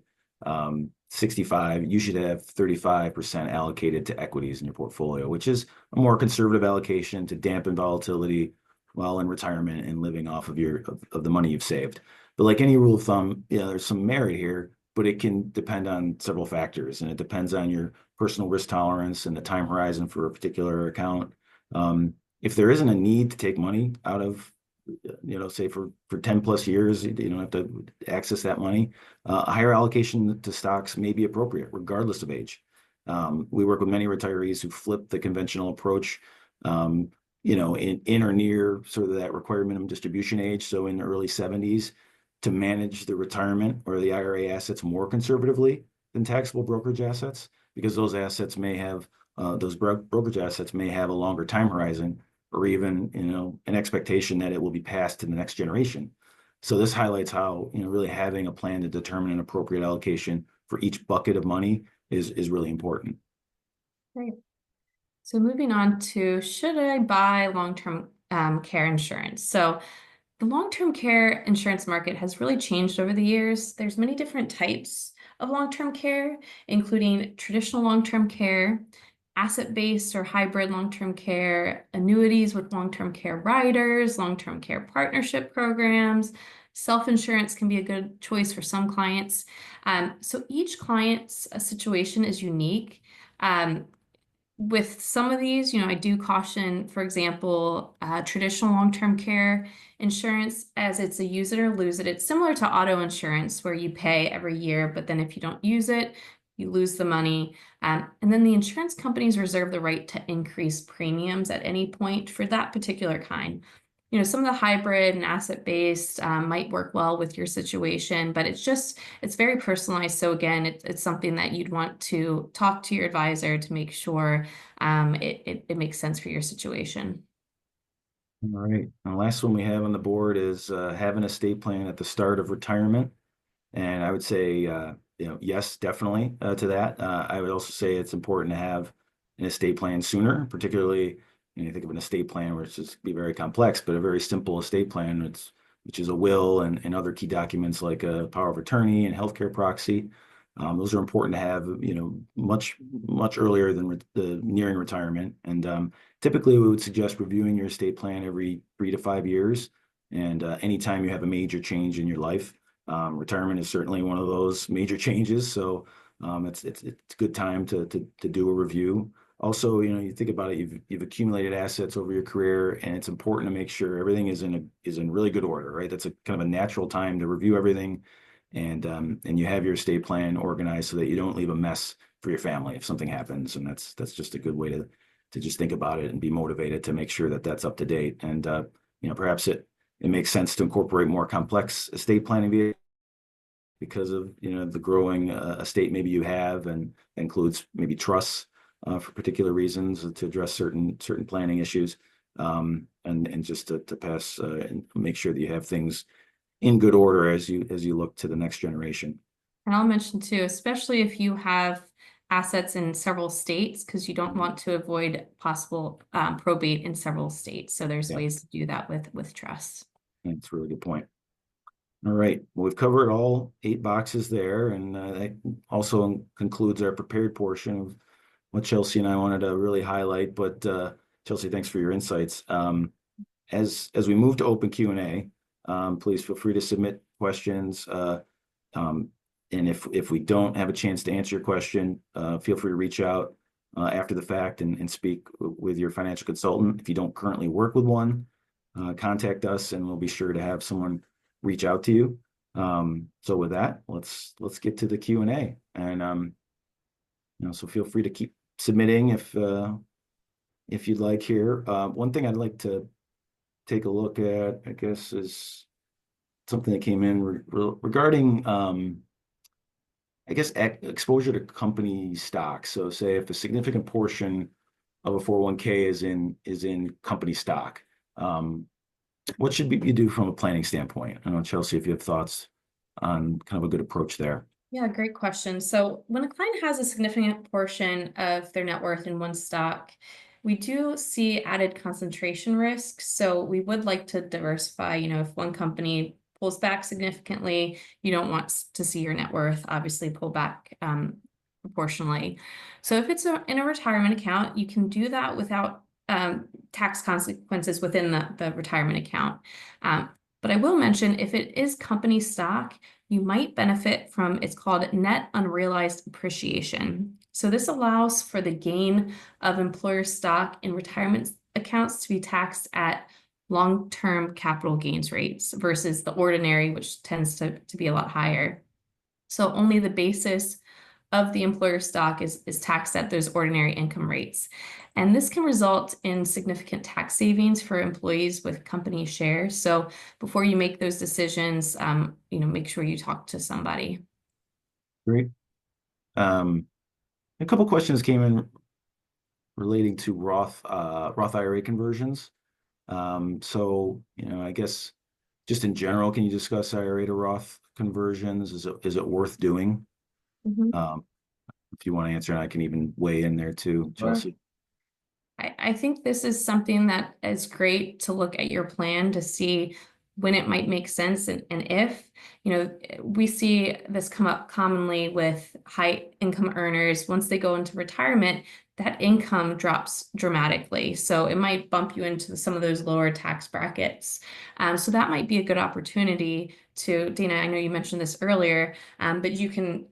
65, you should have 35% allocated to equities in your portfolio, which is a more conservative allocation to dampen volatility while in retirement and living off of the money you've saved. But like any rule of thumb, there's some merit here, but it can depend on several factors, and it depends on your personal risk tolerance and the time horizon for a particular account. If there isn't a need to take money out of, say for 10 plus years, you don't have to access that money, a higher allocation to stocks may be appropriate regardless of age. We work with many retirees who flip the conventional approach you know, in or near sort of that required minimum distribution age, so in the early 70s, to manage the retirement or the IRA assets more conservatively than taxable brokerage assets, because those assets may have those brokerage assets may have a longer time horizon, or even, you know, an expectation that it will be passed to the next generation. So this highlights how, you know, really having a plan to determine an appropriate allocation for each bucket of money is really important. Great. So moving on to, should I buy long-term care insurance? So the long-term care insurance market has really changed over the years. There's many different types of long-term care, including traditional long-term care, asset-based or hybrid long-term care, annuities with long-term care riders, long-term care partnership programs. Self-insurance can be a good choice for some clients. So each client's situation is unique. With some of these, you know, I do caution, for example, traditional long-term care insurance, as it's a use it or lose it. It's similar to auto insurance where you pay every year, but then if you don't use it, you lose the money. And then the insurance companies reserve the right to increase premiums at any point for that particular kind. You know, some of the hybrid and asset-based might work well with your situation, but it's very personalized. So again, it's something that you'd want to talk to your advisor to make sure it makes sense for your situation. All right. And the last one we have on the board is have an estate plan at the start of retirement. And I would say, you know, yes, definitely to that. I would also say it's important to have an estate plan sooner, particularly you think of an estate plan where it's just be very complex, but a very simple estate plan, which is a will and other key documents like a power of attorney and healthcare proxy. Those are important to have, you know, much earlier than the nearing retirement. And typically, we would suggest reviewing your estate plan every 3 to 5 years. And anytime you have a major change in your life, retirement is certainly one of those major changes. So it's a good time to do a review. Also, you know, you think about it, you've accumulated assets over your career, and it's important to make sure everything is in really good order, right? That's a kind of a natural time to review everything, and you have your estate plan organized so that you don't leave a mess for your family if something happens. And that's just a good way to just think about it and be motivated to make sure that that's up to date. And you know, perhaps it makes sense to incorporate more complex estate planning because of, you know, the growing estate maybe you have, and includes maybe trusts for particular reasons to address certain planning issues, and just to pass and make sure that you have things in good order as you look to the next generation. And I'll mention too, especially if you have assets in several states, because you don't want to avoid possible probate in several states. So there's ways to do that with trusts. That's a really good point. All right, well, we've covered all 8 boxes there, and that also concludes our prepared portion of what Chelsea and I wanted to really highlight. But Chelsea, thanks for your insights. As we move to open Q&A, please feel free to submit questions. And if we don't have a chance to answer your question, feel free to reach out after the fact and speak with your financial consultant. If you don't currently work with one, contact us, and we'll be sure to have someone reach out to you. So with that, let's get to the Q&A. And you know, so feel free to keep submitting if you'd like here. One thing I'd like to take a look at, I guess, is something that came in regarding I guess exposure to company stocks. So say if a significant portion of a 401k is in company stock, what should you do from a planning standpoint? I don't know, Chelsea, if you have thoughts on kind of a good approach there. Yeah, great question. So when a client has a significant portion of their net worth in one stock, we do see added concentration risk. So we would like to diversify. You know, if one company pulls back significantly, you don't want to see your net worth obviously pull back proportionally. So if it's in a retirement account, you can do that without tax consequences within the retirement account. But I will mention, if it is company stock, you might benefit from, it's called net unrealized appreciation. So this allows for the gain of employer stock in retirement accounts to be taxed at long-term capital gains rates versus the ordinary, which tends to be a lot higher. So only the basis of the employer stock is taxed at those ordinary income rates. And this can result in significant tax savings for employees with company shares. So before you make those decisions, make sure you talk to somebody. Great. A couple questions came in relating to Roth IRA conversions. So, I guess just in general, can you discuss IRA to Roth conversions? Is it worth doing? If you want to answer, and I can even weigh in there too, Chelsea. I think this is something that is great to look at your plan to see when it might make sense and if, we see this come up commonly with high income earners. Once they go into retirement, that income drops dramatically. So it might bump you into some of those lower tax brackets. So that might be a good opportunity to, Dana, I know you mentioned this earlier, but you can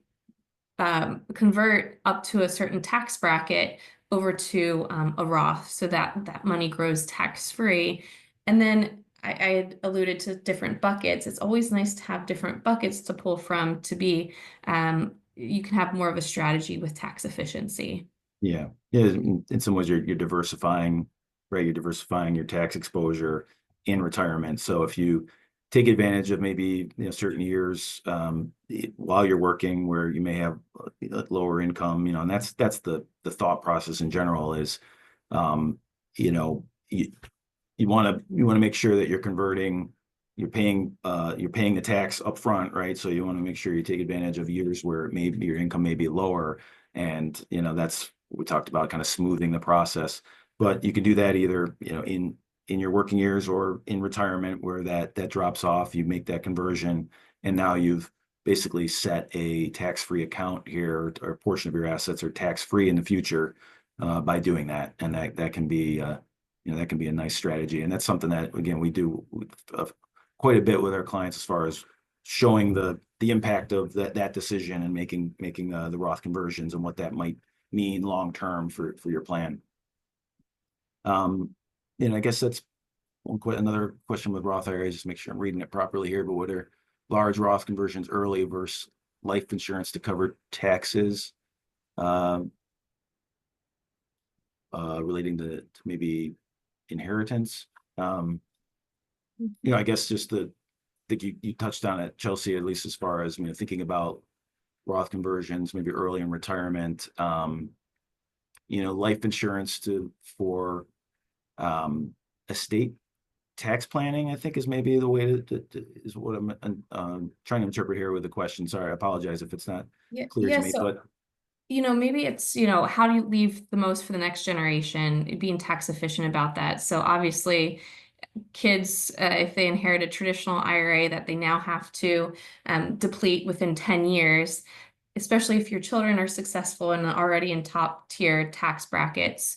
convert up to a certain tax bracket over to a Roth so that money grows tax-free. And then I had alluded to different buckets. It's always nice to have different buckets to pull from to be, you can have more of a strategy with tax efficiency. Yeah. In some ways, you're diversifying, right? You're diversifying your tax exposure in retirement. So if you take advantage of maybe certain years while you're working where you may have lower income, and that's the thought process in general is, you want to make sure that you're converting, you're paying the tax up front, right? So you want to make sure you take advantage of years where maybe your income may be lower, and that's what we talked about, kind of smoothing the process. But you can do that either in your working years or in retirement where that drops off, you make that conversion, and now you've basically set a tax-free account here, or a portion of your assets are tax-free in the future by doing that. And that can be that can be a nice strategy. And that's something that, again, we do quite a bit with our clients as far as showing the impact of that decision and making the Roth conversions and what that might mean long term for your plan. I guess that's another question with Roth IRAs, just make sure I'm reading it properly here, but what are large Roth conversions early versus life insurance to cover taxes relating to maybe inheritance? I guess just I think you touched on it, Chelsea, at least as far as thinking about Roth conversions, maybe early in retirement, life insurance for estate tax planning, I think is maybe the way is what I'm trying to interpret here with the question. Sorry, I apologize if it's not clear to me, but maybe it's, how do you leave the most for the next generation, being tax efficient about that. So obviously kids, if they inherit a traditional IRA that they now have to deplete within 10 years, especially if your children are successful and already in top tier tax brackets,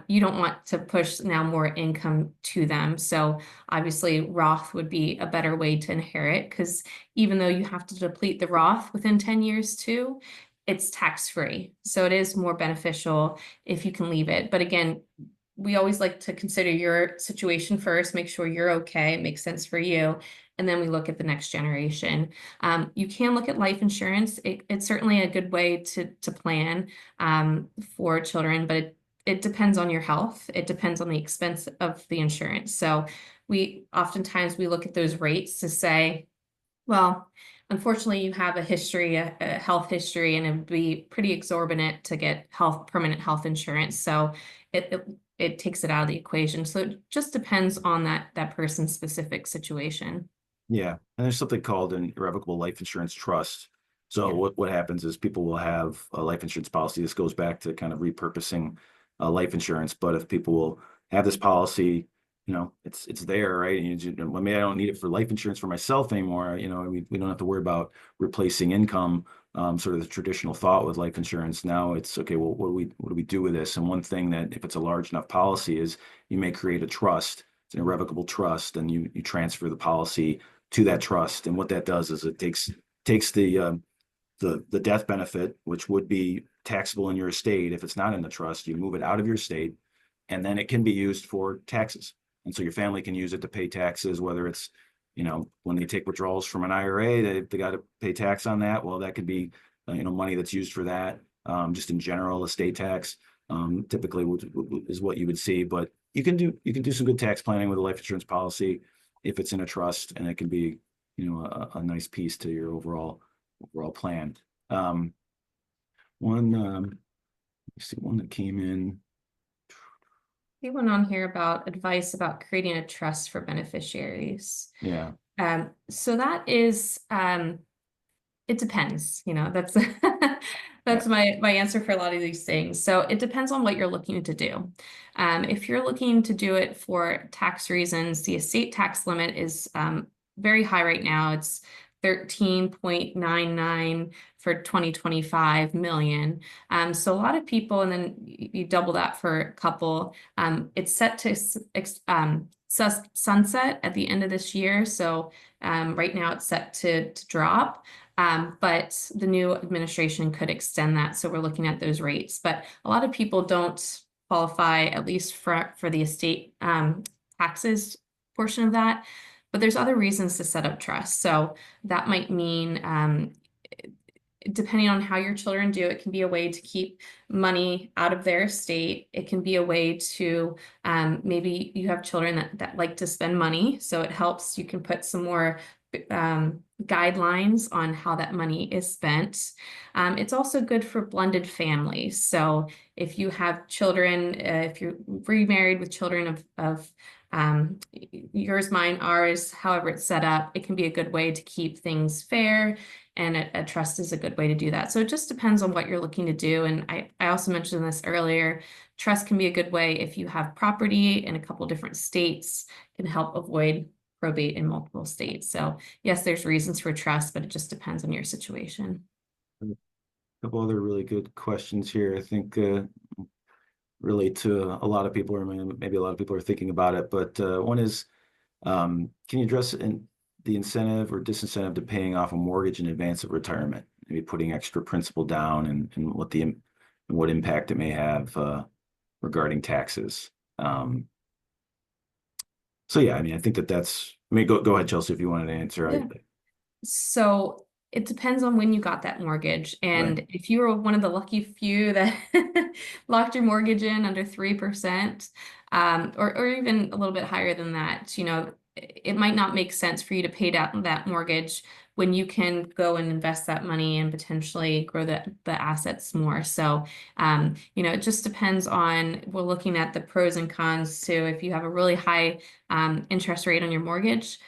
you don't want to push now more income to them. So obviously Roth would be a better way to inherit, because even though you have to deplete the Roth within 10 years too, it's tax-free. So it is more beneficial if you can leave it. But again, we always like to consider your situation first, make sure you're okay, it makes sense for you. And then we look at the next generation. You can look at life insurance. It's certainly a good way to plan for children, but it depends on your health. It depends on the expense of the insurance. So oftentimes we look at those rates to say, well, unfortunately, you have a health history, and it would be pretty exorbitant to get permanent health insurance. So it takes it out of the equation. So it just depends on that person's specific situation. Yeah, and there's something called an irrevocable life insurance trust. So Yeah. what happens is people will have a life insurance policy. This goes back to kind of repurposing life insurance. But if people will have this policy, it's there, right? And maybe I don't need it for life insurance for myself anymore. We don't have to worry about replacing income, sort of the traditional thought with life insurance. Now it's okay. Well, what do we do with this? And one thing that, if it's a large enough policy, is you may create a trust. It's an irrevocable trust, and you transfer the policy to that trust. And what that does is it takes the death benefit, which would be taxable in your estate. If it's not in the trust, you move it out of your estate, and then it can be used for taxes. And so your family can use it to pay taxes, whether it's, when they take withdrawals from an IRA, they got to pay tax on that. Well, that could be money that's used for that. Just in general, estate tax, typically is what you would see, but you can do some good tax planning with a life insurance policy if it's in a trust, and it can be, a nice piece to your overall plan. Let's see, one that came in. We went on here about advice about creating a trust for beneficiaries. Yeah. So that is, it depends, that's that's Yeah. my answer for a lot of these things. So it depends on what you're looking to do. If you're looking to do it for tax reasons, the estate tax limit is very high right now. It's 13.99 for 2025 million. So a lot of people, and then you double that for a couple, it's set to sunset at the end of this year. So right now it's set to drop. But the new administration could extend that. So we're looking at those rates. But a lot of people don't qualify, at least for the estate taxes portion of that. But there's other reasons to set up trusts. So that might mean, depending on how your children do, it can be a way to keep money out of their estate. It can be a way to, maybe you have children that like to spend money. So it helps, you can put some more guidelines on how that money is spent. It's also good for blended families. So if you have children, if you're remarried with children of yours, mine, ours, however it's set up, it can be a good way to keep things fair, and a trust is a good way to do that. So it just depends on what you're looking to do. And I also mentioned this earlier, trust can be a good way if you have property in a couple different states, can help avoid probate in multiple states. So yes, there's reasons for trust, but it just depends on your situation. A couple other really good questions here, I think, relate to a lot of people, or maybe a lot of people are thinking about it, but one is, can you address the incentive or disincentive to paying off a mortgage in advance of retirement? Maybe putting extra principal down, and what impact it may have regarding taxes. So yeah, I mean, I think that's, go ahead, Chelsea, if you wanted to answer. Yeah. So it depends on when you got that mortgage. And Right. if you were one of the lucky few that locked your mortgage in under 3%, or even a little bit higher than that, it might not make sense for you to pay down that mortgage when you can go and invest that money and potentially grow the assets more. So, it just depends on, we're looking at the pros and cons too. If you have a really high interest rate on your mortgage,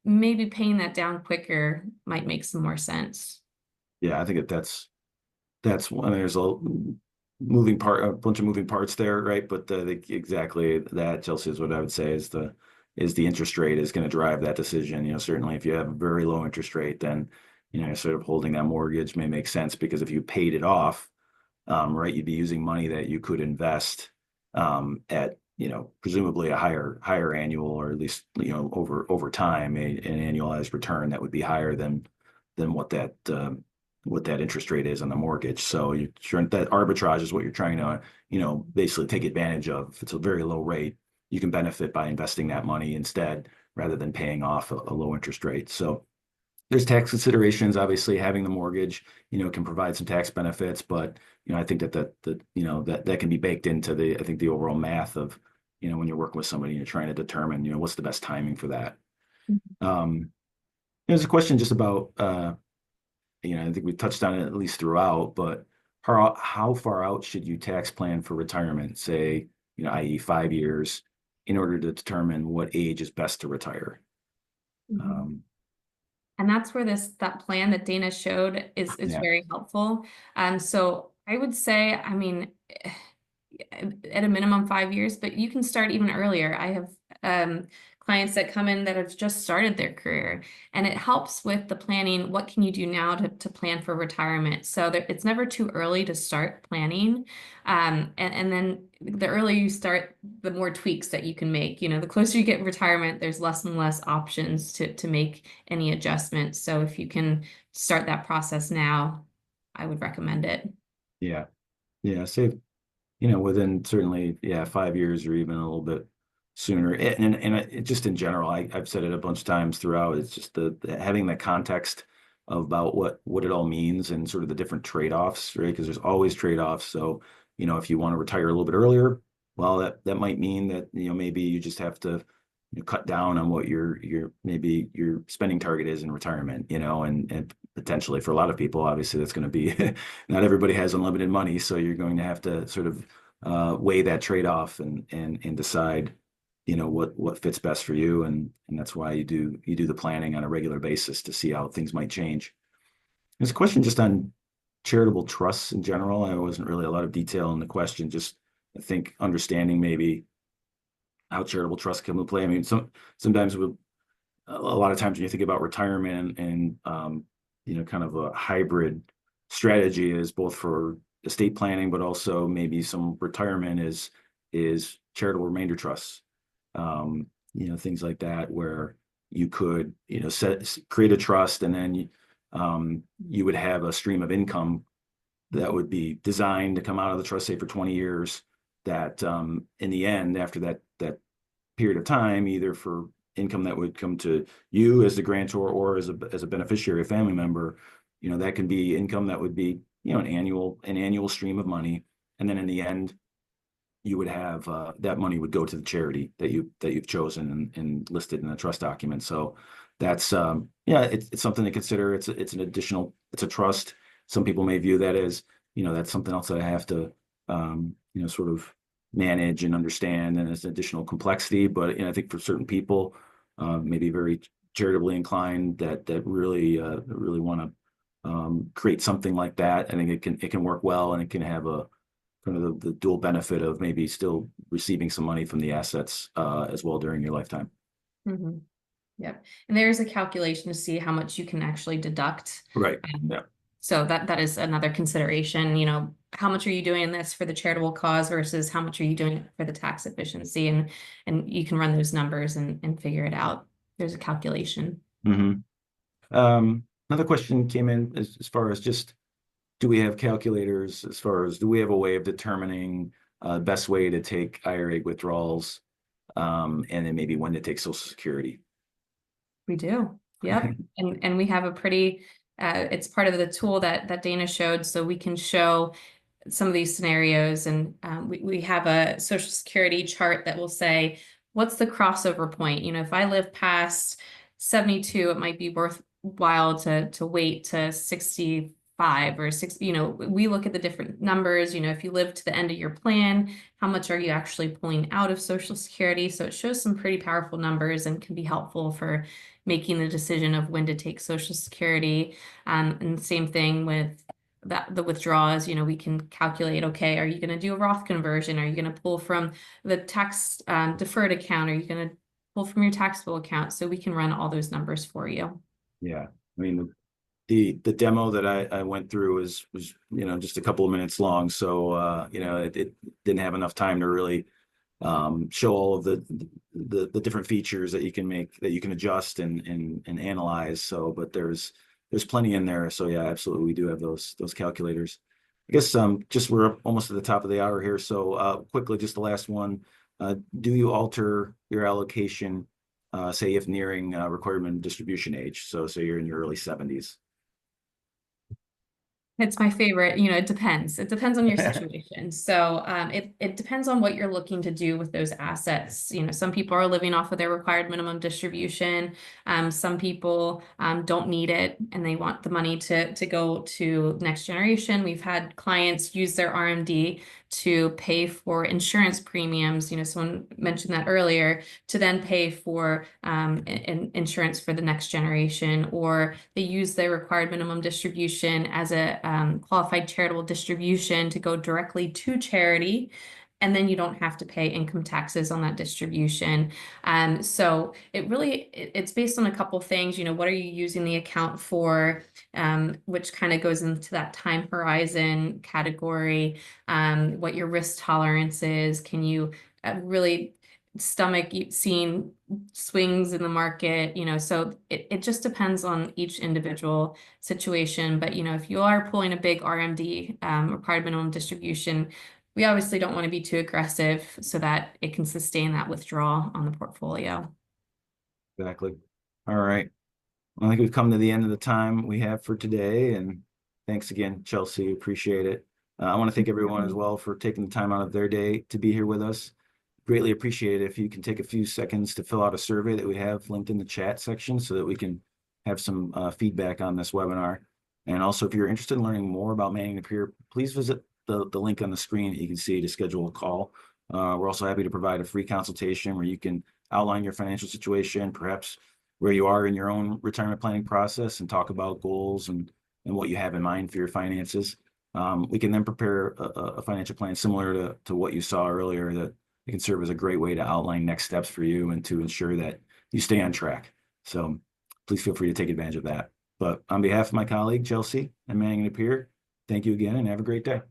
maybe paying that down quicker might make some more sense. Yeah, I think that's one. There's a bunch of moving parts there, right? But exactly that, Chelsea, is what I would say is the interest rate is going to drive that decision. Certainly if you have a very low interest rate, then sort of holding that mortgage may make sense, because if you paid it off, right, you'd be using money that you could invest at presumably a higher annual, or at least over time, an annualized return that would be higher than what that interest rate is on the mortgage. So that arbitrage is what you're trying to basically take advantage of. If it's a very low rate, you can benefit by investing that money instead, rather than paying off a low interest rate. So there's tax considerations. Obviously, having the mortgage can provide some tax benefits, but I think that can be baked into the overall math of when you're working with somebody and you're trying to determine what's the best timing for that. There's a question just about I think we've touched on it at least throughout, but how far out should you tax plan for retirement, say, i.e. 5 years, in order to determine what age is best to retire? And that's where that plan that Dana showed is Yeah. very helpful. So I would say, I mean, at a minimum 5 years, but you can start even earlier. I have clients that come in that have just started their career, and it helps with the planning. What can you do now to plan for retirement? So it's never too early to start planning. And then the earlier you start, the more tweaks that you can make. The closer you get retirement, there's less and less options to make any adjustments. So if you can start that process now, I would recommend it. Yeah. Yeah. Save, within certainly, 5 years or even a little bit sooner. And just in general, I've said it a bunch of times throughout. It's just having the context about what it all means and sort of the different trade-offs, right? Because there's always trade-offs. So, if you want to retire a little bit earlier, well, that might mean that, maybe you just have to cut down on what maybe your spending target is in retirement, and potentially for a lot of people, obviously that's going to be not everybody has unlimited money, so you're going to have to sort of weigh that trade-off and decide, what fits best for you, and that's why you do the planning on a regular basis to see how things might change. There's a question just on charitable trusts in general. I wasn't really a lot of detail in the question, just I think understanding maybe how charitable trusts come into play. I mean, sometimes a lot of times when you think about retirement and kind of a hybrid strategy is both for estate planning, but also maybe some retirement is charitable remainder trusts. Things like that where you could, create a trust, and then you would have a stream of income that would be designed to come out of the trust, say for 20 years, that in the end, after that period of time, either for income that would come to you as the grantor or as a beneficiary, a family member, that can be income that would be, an annual stream of money. And then in the end, you would have that money would go to the charity that you've chosen and listed in the trust document. So that's it's something to consider. It's a trust. Some people may view that as, that's something else that I have to sort of manage and understand, and it's an additional complexity. But I think for certain people, maybe very charitably inclined, that really want to create something like that, I think it can work well, and it can have a kind of the dual benefit of maybe still receiving some money from the assets as well during your lifetime. Mm-hmm. Yep. And there's a calculation to see how much you can actually deduct. Right. Yeah. So that is another consideration, how much are you doing this for the charitable cause versus how much are you doing it for the tax efficiency? And you can run those numbers and figure it out. There's a calculation. Another question came in as far as just, do we have calculators as far as, do we have a way of determining best way to take IRA withdrawals, and then maybe when to take Social Security? We do. Yep. And we have a pretty, it's part of the tool that Dana showed, so we can show some of these scenarios. And we have a Social Security chart that will say, what's the crossover point? If I live past 72, it might be worthwhile to wait to 65 or 60. We look at the different numbers. If you live to the end of your plan, how much are you actually pulling out of Social Security? So it shows some pretty powerful numbers and can be helpful for making the decision of when to take Social Security. And the same thing with the withdrawals. We can calculate, okay, are you going to do a Roth conversion? Are you going to pull from the tax deferred account? Are you going to pull from your taxable account? So we can run all those numbers for you. Yeah. I mean, the demo that I went through was just a couple of minutes long. So, it didn't have enough time to really show all of the different features that you can make, that you can adjust and analyze. So, but there's plenty in there. So yeah, absolutely. We do have those calculators. I guess just we're almost at the top of the hour here. So quickly, just the last one. Do you alter your allocation, say if nearing requirement distribution age? So you're in your early 70s. It's my favorite. It depends. It depends on your situation. So it depends on what you're looking to do with those assets. Some people are living off of their required minimum distribution. Some people don't need it and they want the money to go to next generation. We've had clients use their RMD to pay for insurance premiums. Someone mentioned that earlier, to then pay for insurance for the next generation, or they use their required minimum distribution as a qualified charitable distribution to go directly to charity. And then you don't have to pay income taxes on that distribution. So it's based on a couple things. What are you using the account for, which kind of goes into that time horizon category, what your risk tolerance is. Can you really stomach seeing swings in the market? So it just depends on each individual situation. But if you are pulling a big RMD, required minimum distribution, we obviously don't want to be too aggressive so that it can sustain that withdrawal on the portfolio. Exactly. All right. I think we've come to the end of the time we have for today, and thanks again, Chelsea. Appreciate it. I want to thank everyone as well for taking the time out of their day to be here with us. Greatly appreciate it if you can take a few seconds to fill out a survey that we have linked in the chat section so that we can have some feedback on this webinar. And also, if you're interested in learning more about Manning & Napier, please visit the link on the screen that you can see to schedule a call. We're also happy to provide a free consultation where you can outline your financial situation, perhaps where you are in your own retirement planning process, and talk about goals and what you have in mind for your finances. We can then prepare a financial plan similar to what you saw earlier, that it can serve as a great way to outline next steps for you and to ensure that you stay on track. So please feel free to take advantage of that. But on behalf of my colleague, Chelsea, and Manning & Napier, thank you again and have a great day.